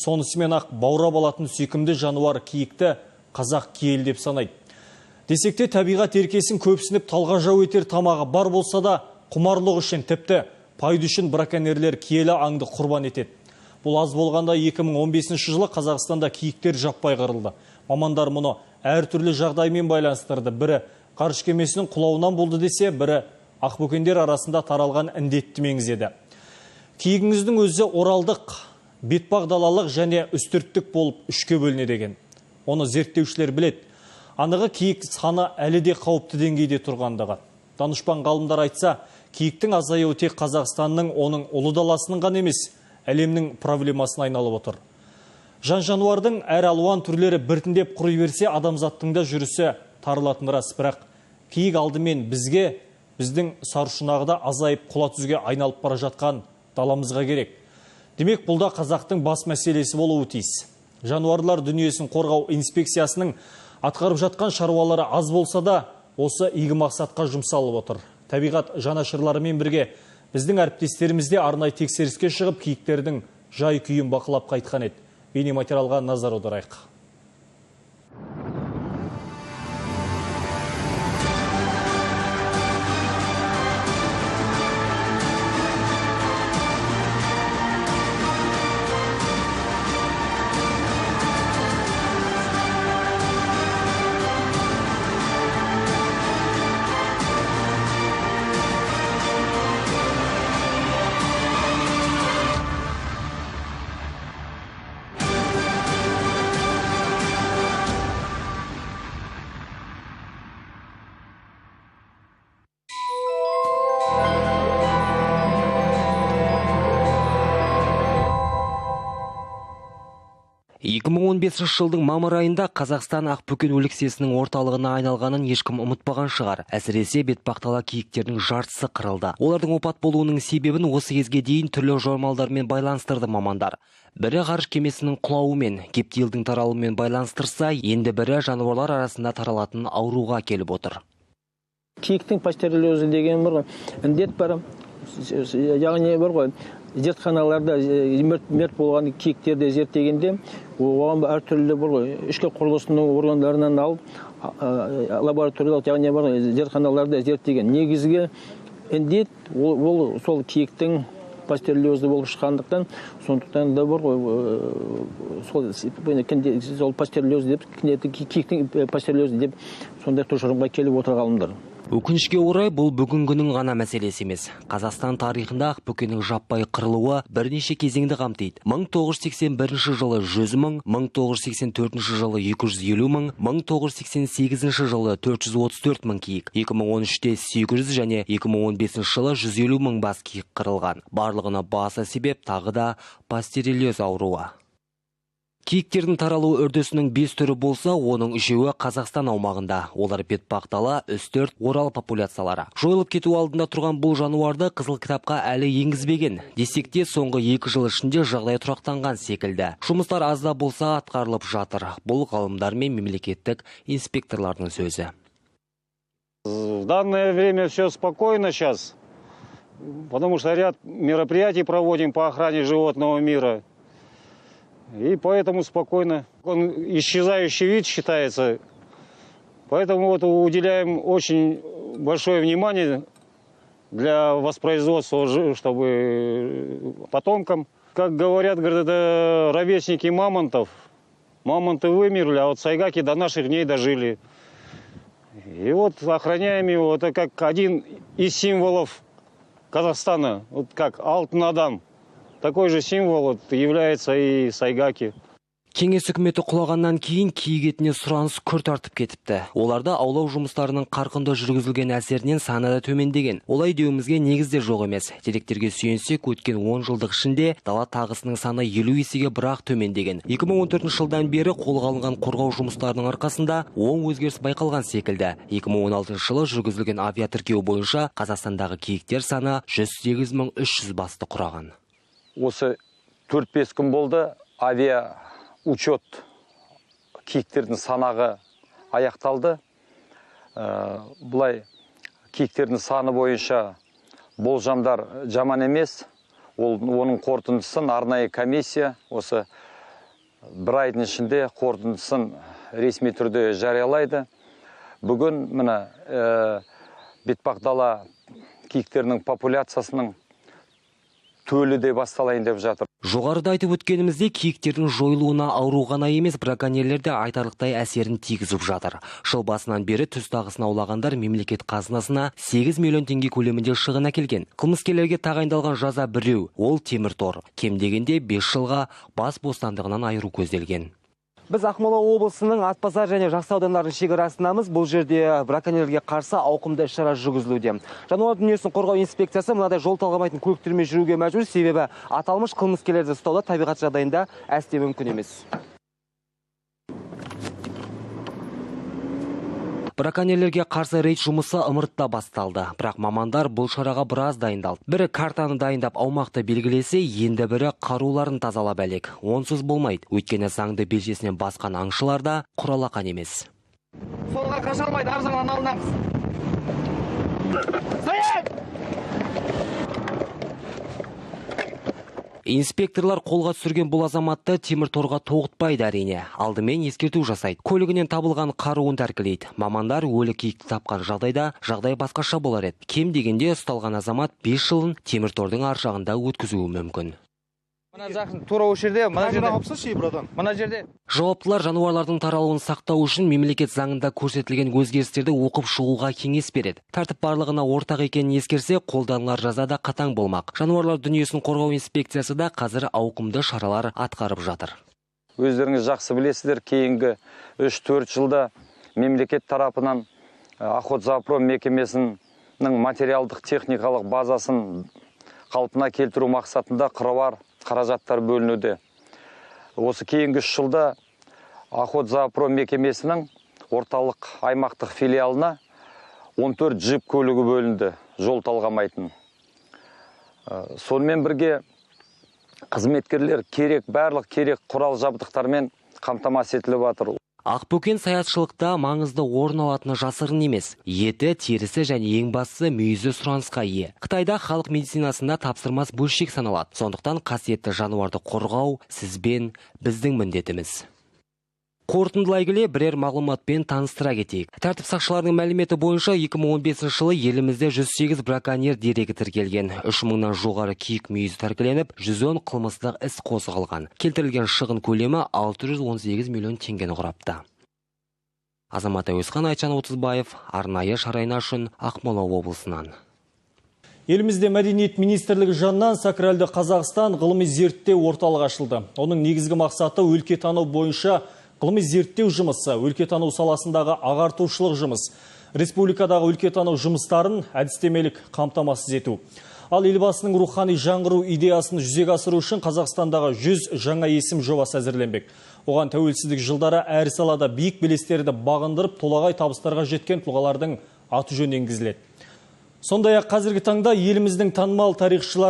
Сонысымен ақ баурап алатын сүйкімді жануар киікті қазақ киелі деп санайды. Десекте табиғат еркесін көпсініп талғажау етер тамағы бар болса да, құмарлық үшін тіпті пайда үшін браконьерлер киелі аңды құрбан етеді. Бұл аз болғанда 2015 жылы Қазақстанда киіктер жаппай қырылды. Мамандар мұны әртүрлі жағдаймен байланыстырды. Бірі ғарыш кемесінің құлауынан болды десе, бірі ақбөкендер арасында таралған індетті меңзеді. Киігіңіздің өзі оралдық, бетпақ-далалық және үстірттік болып үшке бөліне деген. Оны зерттеушілер біледі. Анығы киік саны әлі де қауіпті деңгейде тұрғандығы. Данышпан ғалымдар айтса, киіктің азаюы тек Қазақстанның, оның ұлы даласының ғана емес, әлемнің проблемасына айналып отыр. Жан-жануардың әр алуан түрлері біртіндеп құрай берсе, адамзаттың да жүрісі тарылатын рас. Бірақ киік алдымен бізге, біздің сарышұнағыда азайып құла түзге айналып бара жатқан даламызға керек. Демек, бұл да қазақтың бас мәселесі болуы тиіс. Жануарлар дүниесін қорғау инспекциясының атқарып жатқан шаруалары аз болса да, осы игі мақсатқа жұмсалып отыр. Табиғат жанашырларымен бірге біздің әріптестерімізде арнайы тексеріске шығып, киіктердің жай күйін бақылап қайтқан еді. Бейнематериалға назар аударайық. Жылдың мамыр айында Қазақстан ақбөкен өлексесінің орталығына айналғанын ешкім ұмытпаған шығар. Әсіресе бетпақтала киіктердің жартысы қырылды. Олардың опат болуының себебін осы кезге дейін түрлі жормалдармен байланыстырды мамандар. Бірі ғарыш кемесінің құлауымен, гептилдің таралуымен байланыстырса, енді бірі жануарлар арасында таралатын ауруға келіп отыр. Киіктің пастереллезі деген бір індет бар. Яғни бар ғой, зертханаларда мерт болған киіктерді зерттегенде, оған әртүрлі бір ғой, ішкі құрылысының органдарынан алып, лабораториялық, яғни бар зертханаларда зерттеген. Негізгі індет ол сол киіктің пастереллезі болып шыққандықтан, сондықтан да бар ғой, сол пастереллез деп, киіктің пастереллезі деп сондай тұжырымға келіп отыр ғалымдар. Өкінішке орай, бұл бүгінгінің ғана мәселесі емес. Қазақстан тарихында ақбөкеннің жаппай қырылуы бірнеше кезеңді қамтиды. 1981 жылы 100 мың, 1984 жылы 250 мың, 1988 жылы 434 мың киік, 2013-те 800 және 2015 жылы 150 мың бас киік қырылған. Барлығына баса себеп тағы да пастереллез ауруы. Киіктердің таралу үрдісінің 5 түрі болса, оның 3-і Қазақстан аумағында. Олар бетпақтала, үстірт, орал популяциялары. Жойылып кету алдында тұрған бұл жануарды қызыл кітапқа әлі енгізбеген. Десекте соңғы 2 жыл ішінде жағдай тұрақтанған секілді. Жұмыстар аз да болса атқарылып жатыр. Бұл ғалымдар мен мемлекеттік инспекторлардың сөзі. В данное время все спокойно сейчас, потому что ряд мероприятий проводим по охране животного мира. И поэтому спокойно. Он исчезающий вид считается. Поэтому вот уделяем очень большое внимание для воспроизводства, чтобы потомкам. Как говорят, это ровесники мамонтов. Мамонты вымерли, а вот сайгаки до наших дней дожили. И вот охраняем его. Это как один из символов Казахстана. Вот как Алтын Адам. Такой же символ является и сайгаки. Кеңес үкіметі құлағаннан кейін киік етіне сұраныс күрт артып кетіпті. Оларда аулау жұмыстарының қарқынды жүргізілген әсерінен саны да төмендеген. Олай деуімізге негізде жоқ емес. Деректерге сүйенсек, өткен 10 жылдық ішінде дала тағысының саны 50 есеге бірақ төмендеген. 2014 жылдан бері қолға алынған қорғау жұмыстарының арқасында оң өзгеріс байқалған секілді. 2016 жылы жүргізілген авиатіркеу бойынша Қазақстандағы киіктер саны 108.300 басты құраған. Осы 4-5 күн болды, авиа учет киіктердің санағы аяқталды. Бұлай киіктердің саны бойынша болжамдар жаман емес. Оның қорытындысын арнайы комиссия осы бір айдың ішінде қорытындысын ресми түрде жариялайды. Бүгін мына бетпақдала киіктерінің популяциясының төлі де басталайын деп жатыр. Жоғарыда айтып өткенімізде киіктердің жойылуына ауру ғана емес, браконьерлер де айтарлықтай әсерін тигізіп жатыр. Жыл басынан бері түз тағысын аулағандар мемлекет қазынасына 8 миллион теңге көлемінде шығын әкелген. Қылмыскерлерге тағайындалған жаза біреу, ол темір тор. Кем дегенде 5 жылға бас бостандығынан айыру көзделген. Біз Ақмола облысының Атбасар және Жақсы аудандарының шекарасындамыз. Бұл жерде браконьерлерге қарсы ауқымды іс-шара жүргізілуде. Жануар дүниесін қорғау инспекциясы мынадай жол талғамайтын көліктермен жүруге мәжбүр, себебі аталмыш қылмыскерлерді ұстауда табиғат жағдайында әсте мүмкін емес. Браконьерлерге қарсы рейд жұмысы ымыртта басталды. Бірақ мамандар бұл шараға біраз дайындалды. Бірі картаны дайындап аумақты белгілесе, енді бірі қаруларын тазалап әлек. Онсыз болмайды. Өйткені заңды белшесінен басқан аңшылар да құралақан емес. Солға қаша алмайды, ар жағынан алынамыз. Инспекторлар қолға түсірген бұл азаматты темір торға тоғытпайды әрине. Алдымен ескерту жасайды. Көлігінен табылған қаруын тәркілейді. Мамандар өлі киікті тапқан жағдай басқаша болар еді. Кем дегенде ұсталған азамат 5 жылын темір тордың ар жағында өткізуі мүмкін. Мына жақын тура осы жерде, мына жерде. Жауаптылар жануарлардың таралуын сақтау үшін мемлекет заңында көрсетілген өзгерістерді оқып шығуға кеңес береді. Тәртіп барлығына ортақ екенін ескерсе, қолданылар жаза да қатаң болмақ. Жануарлар дүниесін қорғау инспекциясы да қазір ауқымды шаралар атқарып жатыр. Өздеріңіз жақсы білесіздер, кейінгі 3-4 жылда мемлекет тарапынан Охотзоопром мекемесінің материалдық техникалық базасын қалпына келтіру мақсатында қыруар қаражаттар бөлінуде. Осы кейінгі 3 жылда Охотзоопром мекемесінің орталық аймақтық филиалына 14 джип көлігі бөлінді, жол талғамайтын. Сонымен бірге қызметкерлер барлық керек құрал жабдықтармен қамтамасыз етіліп жатыр. Ақбөкен саятшылықта маңызды орын алатыны жасырын емес. Еті, терісі және ең бастысы мүйізі сұранысқа ие. Қытайда халық медицинасында тапсырмас бөлшек саналады. Сондықтан қасиетті жануарды қорғау сізбен біздің міндетіміз. Қорытындылай келе бірер мағлұматпен таныстыра кетейік. Тәртіп сақшыларының мәліметі бойынша 2015 жылы елімізде 108 браконьер дерегі тіркелген. 3000-нан жоғары киік мүйізі тәркіленіп, 110 қылмыстық іс қозғалған. Келтірілген шығын көлемі 618 миллион теңгені құрапты. Азамат Әуесхан, Айтжан Отызбаев, арнайы шарайна үшін Ақмола облысынан. Елімізде мәдениет министрлігі жанынан Сакралды Қазақстан ғылыми зерттеу орталығы ашылды. Оның негізгі мақсаты өлкетану бойынша ғылыми зерттеу жұмысы, өлкетану саласындағы ағартушылық жұмыс, республикадағы өлкетану жұмыстарын әдістемелік қамтамасыз ету. Ал елбасының рухани жаңғыру идеясын жүзеге асыру үшін Қазақстандағы 100 жаңа есім жобасы әзірленбек. Оған тәуелсіздік жылдары әр салада биік белестерді бағындырып, толағай табыстарға жеткен тұлғалардың аты жөні енгізіледі. Сондай-ақ қазіргі таңда еліміздің танымал тарихшылары